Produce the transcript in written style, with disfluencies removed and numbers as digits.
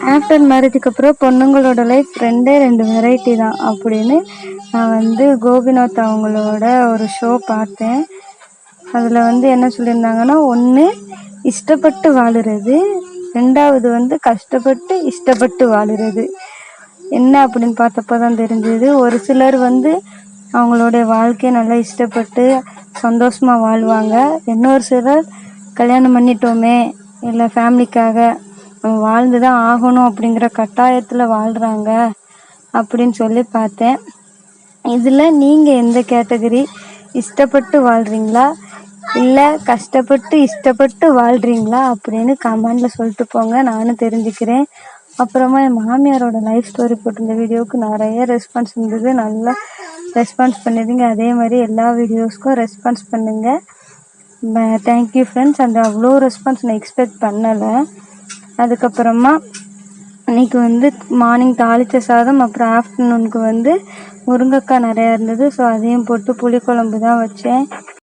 After மேரேஜுக்கு அப்புறம் பொண்ணுங்களோட லைஃப் ரெண்டே 2 வெரைட்டி தான் அப்படின்னு நான் வந்து கோபிநாத் அவங்களோட ஒரு ஷோ பார்த்தேன். அதில் வந்து என்ன சொல்லியிருந்தாங்கன்னா, ஒன்று இஷ்டப்பட்டு வாழுறது, 2வது வந்து கஷ்டப்பட்டு இஷ்டப்பட்டு வாழுறது. என்ன அப்படின்னு பார்த்தப்போ தான் தெரிஞ்சது, ஒரு சிலர் வந்து அவங்களுடைய வாழ்க்கையை நல்லா இஷ்டப்பட்டு சந்தோஷமாக வாழ்வாங்க. இன்னொரு சிலர் கல்யாணம் பண்ணிட்டோமே இல்லை ஃபேமிலிக்காக நம்ம வாழ்ந்து தான் ஆகணும் அப்படிங்கிற கட்டாயத்தில் வாழ்கிறாங்க அப்படின்னு சொல்லி பார்த்தேன். இதில் நீங்கள் எந்த கேட்டகரி? இஷ்டப்பட்டு வாழ்கிறீங்களா இல்லை கஷ்டப்பட்டு இஷ்டப்பட்டு வாழ்கிறீங்களா அப்படின்னு கமெண்டில் சொல்லிட்டு போங்க, நானும் தெரிஞ்சுக்கிறேன். அப்புறமா என் மாமியாரோட லைஃப் ஸ்டோரி போட்டிருந்த வீடியோவுக்கு நிறைய ரெஸ்பான்ஸ் இருந்தது. நல்லா ரெஸ்பான்ஸ் பண்ணிடுங்க. அதே மாதிரி எல்லா வீடியோஸ்க்கும் ரெஸ்பான்ஸ் பண்ணுங்கள். Thank you friends. அந்த அவ்வளோ ரெஸ்பான்ஸ் நான் எக்ஸ்பெக்ட் பண்ணலை. அதுக்கப்புறமா இன்றைக்கி வந்து மார்னிங் தாளித்த சாதம், அப்புறம் ஆஃப்டர்நூனுக்கு வந்து முருங்கைக்காய் நிறையா இருந்தது. ஸோ அதையும் போட்டு புளிக்குழம்பு தான் வச்சேன்.